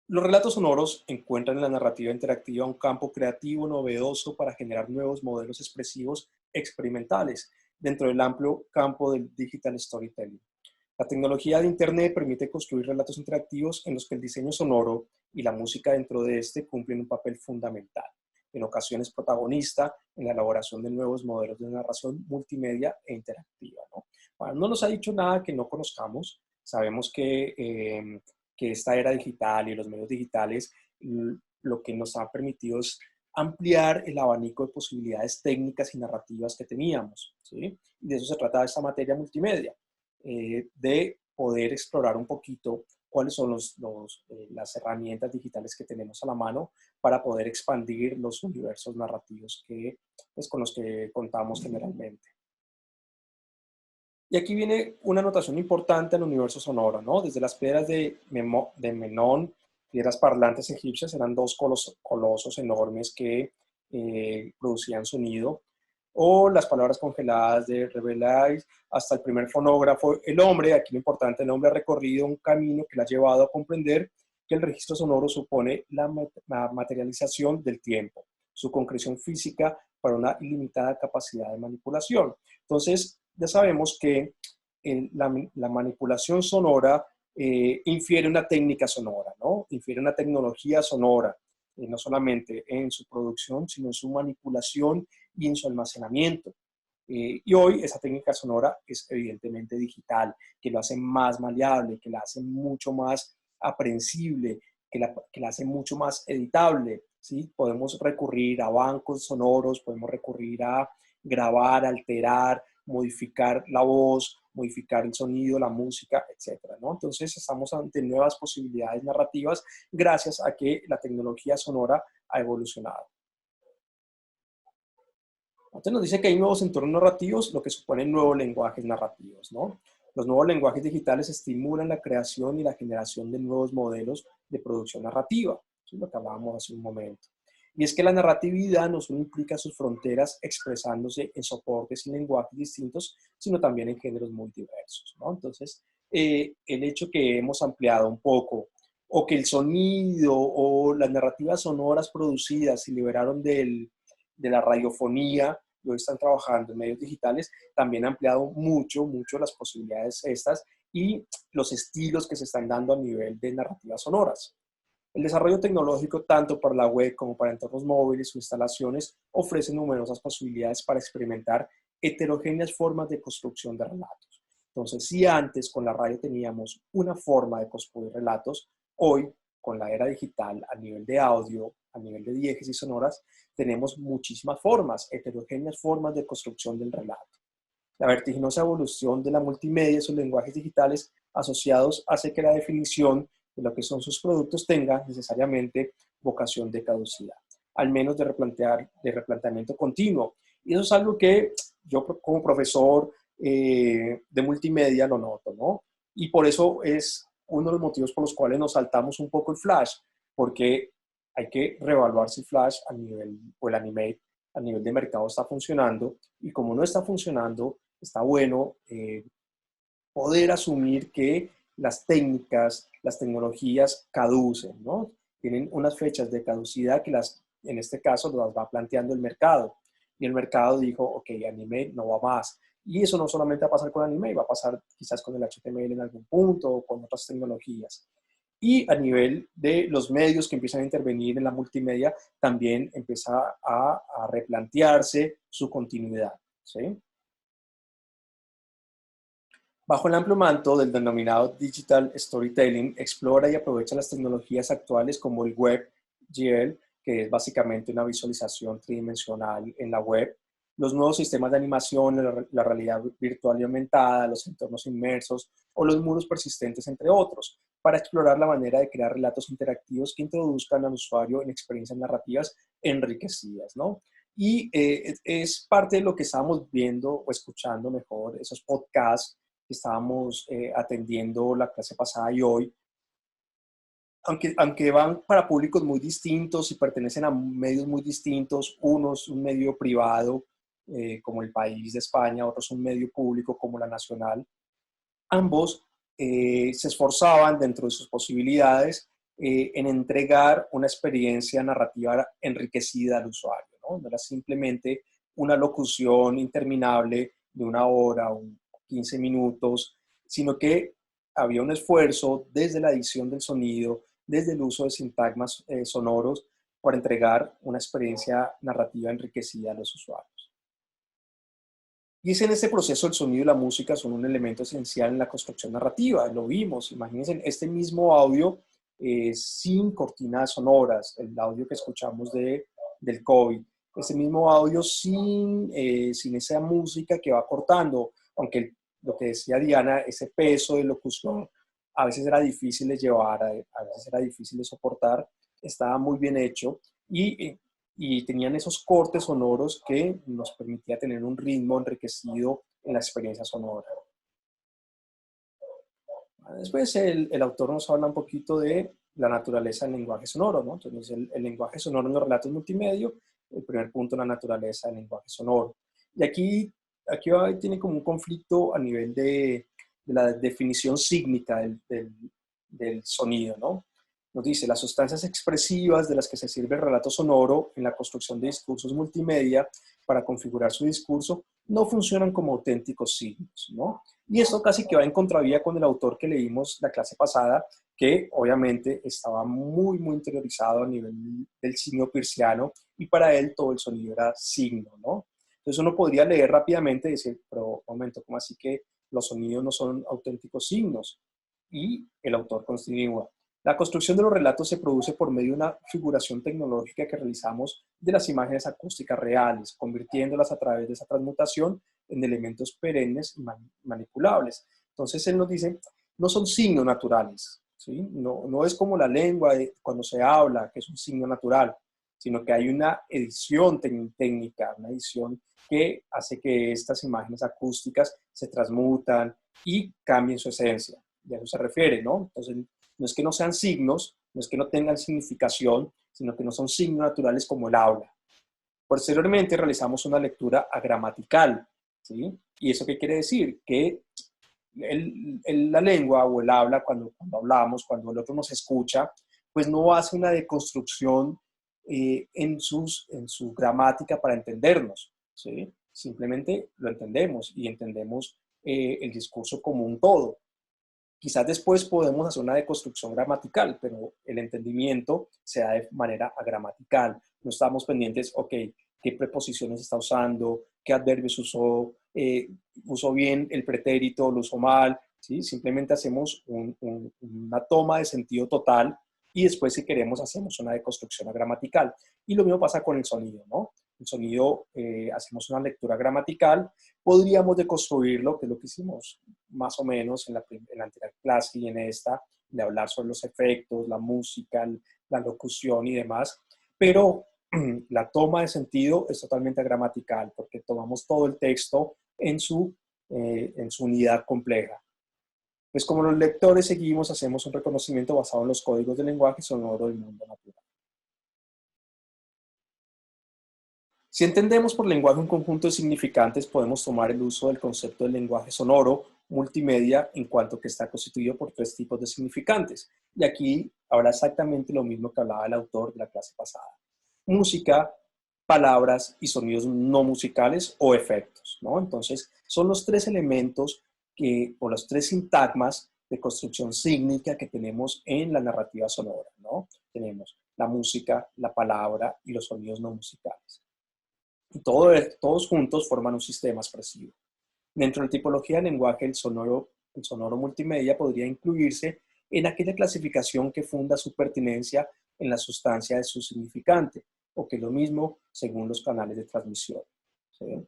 Los relatos sonoros encuentran en la narrativa interactiva un campo creativo novedoso para generar nuevos modelos expresivos experimentales dentro del amplio campo del digital storytelling. La tecnología de Internet permite construir relatos interactivos en los que el diseño sonoro y la música dentro de este cumplen un papel fundamental, en ocasiones protagonista en la elaboración de nuevos modelos de narración multimedia e interactiva, ¿no? Bueno, no nos ha dicho nada que no conozcamos. Sabemos que esta era digital y los medios digitales lo que nos ha permitido es ampliar el abanico de posibilidades técnicas y narrativas que teníamos, ¿sí? Y de eso se trata esta materia multimedia, de poder explorar un poquito cuáles son las herramientas digitales que tenemos a la mano para poder expandir los universos narrativos pues, con los que contamos generalmente. Y aquí viene una anotación importante al universo sonoro, ¿no? Desde las piedras de Menón, piedras parlantes egipcias, eran dos colosos enormes que producían sonido, o las palabras congeladas de Rabelais, hasta el primer fonógrafo, el hombre, aquí lo importante, el hombre ha recorrido un camino que le ha llevado a comprender que el registro sonoro supone la materialización del tiempo, su concreción física para una ilimitada capacidad de manipulación. Entonces, ya sabemos que la manipulación sonora infiere una técnica sonora, ¿no? Infiere una tecnología sonora, no solamente en su producción, sino en su manipulación y en su almacenamiento. Y hoy esa técnica sonora es evidentemente digital, que lo hace más maleable, que la hace mucho más aprehensible, que la hace mucho más editable, ¿sí? Podemos recurrir a bancos sonoros, podemos recurrir a grabar, alterar, modificar la voz, modificar el sonido, la música, etcétera, ¿no? Entonces estamos ante nuevas posibilidades narrativas gracias a que la tecnología sonora ha evolucionado. Entonces nos dice que hay nuevos entornos narrativos, lo que supone nuevos lenguajes narrativos, ¿no? Los nuevos lenguajes digitales estimulan la creación y la generación de nuevos modelos de producción narrativa. Eso es lo que hablábamos hace un momento. Y es que la narratividad no solo implica sus fronteras expresándose en soportes y lenguajes distintos, sino también en géneros muy diversos, ¿no? Entonces, el hecho que hemos ampliado un poco, o que el sonido o las narrativas sonoras producidas se liberaron de la radiofonía, y hoy están trabajando en medios digitales, también ha ampliado mucho, mucho las posibilidades estas y los estilos que se están dando a nivel de narrativas sonoras. El desarrollo tecnológico, tanto para la web como para entornos móviles o instalaciones, ofrece numerosas posibilidades para experimentar heterogéneas formas de construcción de relatos. Entonces, si antes con la radio teníamos una forma de construir relatos, hoy con la era digital, a nivel de audio, a nivel de diégesis sonoras, tenemos muchísimas formas, heterogéneas formas de construcción del relato. La vertiginosa evolución de la multimedia y sus lenguajes digitales asociados hace que la definición de lo que son sus productos tenga necesariamente vocación de caducidad, al menos de replanteamiento continuo. Y eso es algo que yo como profesor de multimedia lo noto, ¿no? Y por eso es uno de los motivos por los cuales nos saltamos un poco el Flash, porque hay que reevaluar si Flash a nivel, o el Animate a nivel de mercado está funcionando, y como no está funcionando, está bueno poder asumir que las técnicas, las tecnologías caducen, ¿no? Tienen unas fechas de caducidad que en este caso las va planteando el mercado. Y el mercado dijo, ok, Animate no va más. Y eso no solamente va a pasar con Animate, va a pasar quizás con el HTML en algún punto o con otras tecnologías. Y a nivel de los medios que empiezan a intervenir en la multimedia, también empieza a replantearse su continuidad, ¿sí? Bajo el amplio manto del denominado Digital Storytelling, explora y aprovecha las tecnologías actuales como el WebGL, que es básicamente una visualización tridimensional en la web, los nuevos sistemas de animación, la realidad virtual y aumentada, los entornos inmersos o los muros persistentes, entre otros, para explorar la manera de crear relatos interactivos que introduzcan al usuario en experiencias narrativas enriquecidas, ¿no? Y es parte de lo que estábamos viendo o escuchando mejor, esos podcasts que estábamos atendiendo la clase pasada y hoy, aunque van para públicos muy distintos y pertenecen a medios muy distintos, unos un medio privado como El País de España, otros un medio público como La Nacional, ambos se esforzaban dentro de sus posibilidades en entregar una experiencia narrativa enriquecida al usuario, ¿no? No era simplemente una locución interminable de 1 hora o 15 minutos, sino que había un esfuerzo desde la edición del sonido, desde el uso de sintagmas sonoros, para entregar una experiencia narrativa enriquecida a los usuarios. Y es en ese proceso el sonido y la música son un elemento esencial en la construcción narrativa. Lo vimos, imagínense este mismo audio sin cortinas sonoras, el audio que escuchamos del COVID. Este mismo audio sin esa música que va cortando, aunque lo que decía Diana, ese peso de locución a veces era difícil de llevar, a veces era difícil de soportar, estaba muy bien hecho y tenían esos cortes sonoros que nos permitía tener un ritmo enriquecido en la experiencia sonora. Después el autor nos habla un poquito de la naturaleza del lenguaje sonoro, ¿no? Entonces el lenguaje sonoro en los relatos multimedia, el primer punto, la naturaleza del lenguaje sonoro. Y aquí tiene como un conflicto a nivel de la definición sígnica del sonido, ¿no? Nos dice, las sustancias expresivas de las que se sirve el relato sonoro en la construcción de discursos multimedia para configurar su discurso no funcionan como auténticos signos, ¿no? Y esto casi que va en contravía con el autor que leímos la clase pasada, que obviamente estaba muy, muy interiorizado a nivel del signo peirciano y para él todo el sonido era signo, ¿no? Entonces uno podría leer rápidamente y decir, pero un momento, ¿cómo así que los sonidos no son auténticos signos? Y el autor continúa. La construcción de los relatos se produce por medio de una figuración tecnológica que realizamos de las imágenes acústicas reales, convirtiéndolas a través de esa transmutación en elementos perennes y manipulables. Entonces él nos dice, no son signos naturales, ¿sí? No es como la lengua cuando se habla, que es un signo natural, sino que hay una edición técnica, una edición que hace que estas imágenes acústicas se transmutan y cambien su esencia. Y a eso se refiere, ¿no? Entonces, no es que no sean signos, no es que no tengan significación, sino que no son signos naturales como el habla. Posteriormente realizamos una lectura agramatical, ¿sí? ¿Y eso qué quiere decir? Que la lengua o el habla, cuando hablamos, cuando el otro nos escucha, pues no hace una deconstrucción en su gramática para entendernos, ¿sí? Simplemente lo entendemos y entendemos el discurso como un todo. Quizás después podemos hacer una deconstrucción gramatical, pero el entendimiento se da de manera agramatical. No estamos pendientes, ok, qué preposiciones está usando, qué adverbios usó bien el pretérito, lo usó mal, ¿sí? Simplemente hacemos una toma de sentido total y después, si queremos, hacemos una deconstrucción gramatical. Y lo mismo pasa con el sonido, ¿no? El sonido, hacemos una lectura gramatical, podríamos deconstruirlo, que es lo que hicimos más o menos en la anterior clase y en esta, de hablar sobre los efectos, la música, la locución y demás, pero la toma de sentido es totalmente gramatical, porque tomamos todo el texto en su unidad compleja. Pues como los lectores seguimos, hacemos un reconocimiento basado en los códigos del lenguaje sonoro del mundo natural. Si entendemos por lenguaje un conjunto de significantes, podemos tomar el uso del concepto del lenguaje sonoro multimedia en cuanto que está constituido por 3 tipos de significantes. Y aquí habla exactamente lo mismo que hablaba el autor de la clase pasada. Música, palabras y sonidos no musicales o efectos, ¿no? Entonces, son los 3 elementos o los 3 sintagmas de construcción sígnica que tenemos en la narrativa sonora, ¿no? Tenemos la música, la palabra y los sonidos no musicales. Y todos juntos forman un sistema expresivo. Dentro de la tipología de lenguaje, el sonoro multimedia podría incluirse en aquella clasificación que funda su pertinencia en la sustancia de su significante, o que es lo mismo según los canales de transmisión, ¿sí?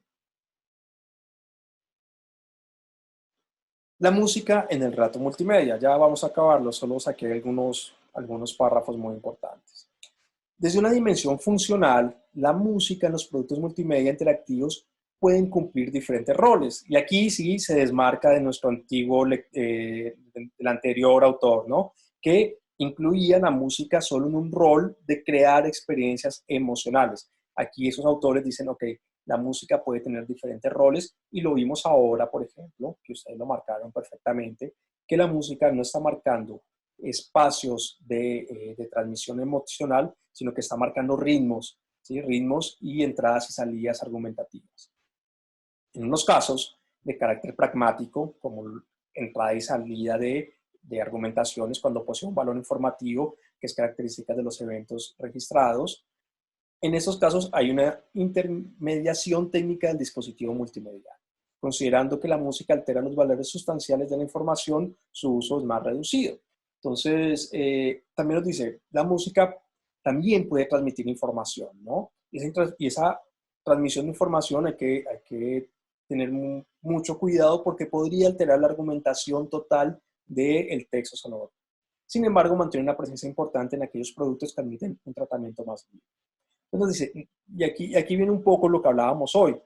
La música en el relato multimedia. Ya vamos a acabarlo, solo saqué algunos párrafos muy importantes. Desde una dimensión funcional, la música en los productos multimedia interactivos pueden cumplir diferentes roles. Y aquí sí se desmarca de nuestro del anterior autor, ¿no? Que incluía la música solo en un rol de crear experiencias emocionales. Aquí esos autores dicen, ok, la música puede tener diferentes roles y lo vimos ahora, por ejemplo, que ustedes lo marcaron perfectamente, que la música no está marcando espacios de transmisión emocional, sino que está marcando ritmos, ¿sí? Ritmos y entradas y salidas argumentativas. En unos casos de carácter pragmático, como entrada y salida de argumentaciones cuando posee un valor informativo, que es característica de los eventos registrados. En estos casos hay una intermediación técnica del dispositivo multimedia. Considerando que la música altera los valores sustanciales de la información, su uso es más reducido. Entonces, también nos dice, la música también puede transmitir información, ¿no? Y esa transmisión de información hay que tener mucho cuidado porque podría alterar la argumentación total del texto sonoro. Sin embargo, mantiene una presencia importante en aquellos productos que admiten un tratamiento más libre. Entonces dice, y aquí viene un poco lo que hablábamos hoy.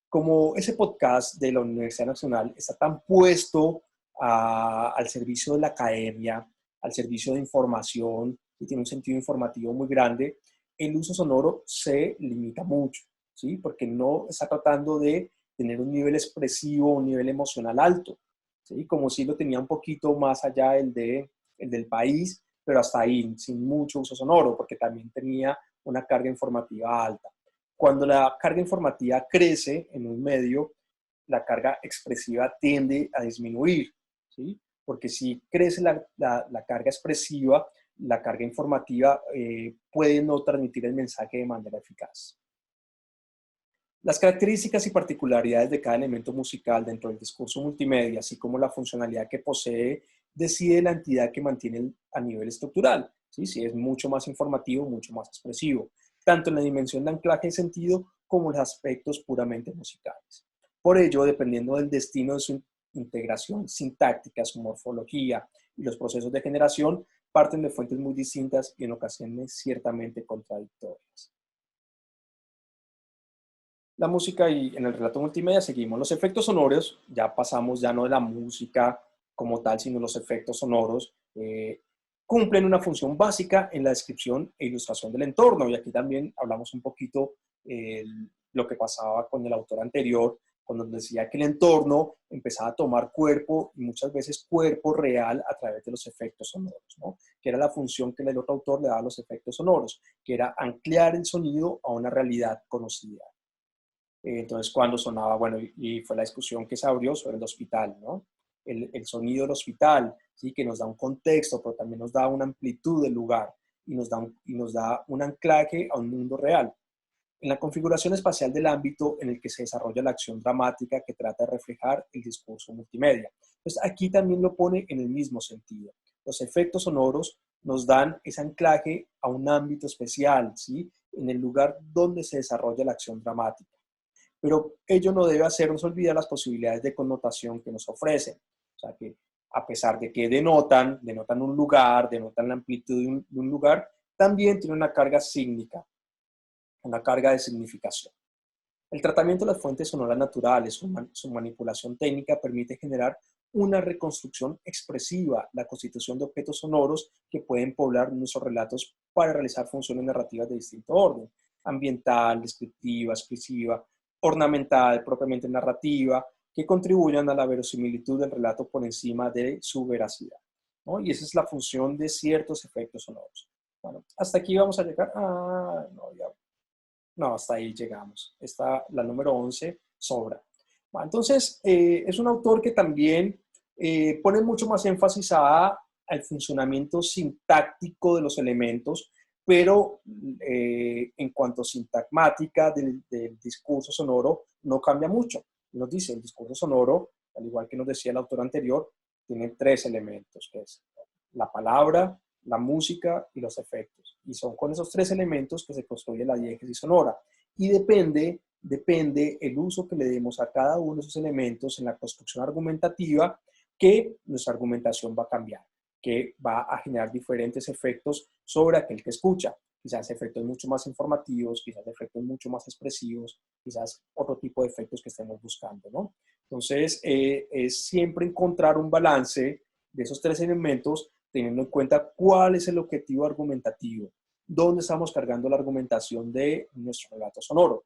Como ese podcast de la Universidad Nacional está tan puesto al servicio de la academia, al servicio de información, y tiene un sentido informativo muy grande, el uso sonoro se limita mucho, ¿sí? Porque no está tratando de tener un nivel expresivo, un nivel emocional alto, ¿sí? Como si lo tenía un poquito más allá el del país, pero hasta ahí, sin mucho uso sonoro, porque también tenía una carga informativa alta. Cuando la carga informativa crece en un medio, la carga expresiva tiende a disminuir, ¿sí? Porque si crece la carga expresiva, la carga informativa puede no transmitir el mensaje de manera eficaz. Las características y particularidades de cada elemento musical dentro del discurso multimedia, así como la funcionalidad que posee, decide la entidad que mantiene a nivel estructural, ¿sí? Si es mucho más informativo, mucho más expresivo, tanto en la dimensión de anclaje de sentido como en los aspectos puramente musicales. Por ello, dependiendo del destino de su integración sintáctica, su morfología y los procesos de generación, parten de fuentes muy distintas y en ocasiones ciertamente contradictorias. La música y en el relato multimedia seguimos los efectos sonoros, ya pasamos ya no de la música como tal, sino los efectos sonoros, cumplen una función básica en la descripción e ilustración del entorno. Y aquí también hablamos un poquito lo que pasaba con el autor anterior, cuando decía que el entorno empezaba a tomar cuerpo y muchas veces cuerpo real a través de los efectos sonoros, ¿no? Que era la función que el otro autor le daba a los efectos sonoros, que era anclar el sonido a una realidad conocida. Entonces, cuando sonaba, bueno, y fue la discusión que se abrió sobre el hospital, ¿no? El sonido del hospital, ¿sí? Que nos da un contexto, pero también nos da una amplitud del lugar y nos da un anclaje a un mundo real. En la configuración espacial del ámbito en el que se desarrolla la acción dramática que trata de reflejar el discurso multimedia. Entonces, aquí también lo pone en el mismo sentido. Los efectos sonoros nos dan ese anclaje a un ámbito especial, ¿sí? En el lugar donde se desarrolla la acción dramática. Pero ello no debe hacernos olvidar las posibilidades de connotación que nos ofrecen. O sea que a pesar de que denotan un lugar, denotan la amplitud de un lugar, también tiene una carga sígnica, una carga de significación. El tratamiento de las fuentes sonoras naturales, su manipulación técnica permite generar una reconstrucción expresiva, la constitución de objetos sonoros que pueden poblar nuestros relatos para realizar funciones narrativas de distinto orden, ambiental, descriptiva, expresiva, ornamental, propiamente narrativa, que contribuyan a la verosimilitud del relato por encima de su veracidad, ¿no? Y esa es la función de ciertos efectos sonoros. Bueno, hasta aquí vamos a llegar. No, hasta ahí llegamos. Esta, la número 11, sobra. Bueno, entonces, es un autor que también pone mucho más énfasis al funcionamiento sintáctico de los elementos, pero en cuanto a sintagmática del discurso sonoro, no cambia mucho. Nos dice, el discurso sonoro, al igual que nos decía el autor anterior, tiene tres elementos, que es la palabra, la música y los efectos. Y son con esos tres elementos que se construye la diégesis sonora. Y depende el uso que le demos a cada uno de esos elementos en la construcción argumentativa, que nuestra argumentación va a cambiar, que va a generar diferentes efectos sobre aquel que escucha. Quizás efectos mucho más informativos, quizás efectos mucho más expresivos, quizás otro tipo de efectos que estemos buscando, ¿no? Entonces, es siempre encontrar un balance de esos tres elementos, teniendo en cuenta cuál es el objetivo argumentativo, dónde estamos cargando la argumentación de nuestro relato sonoro.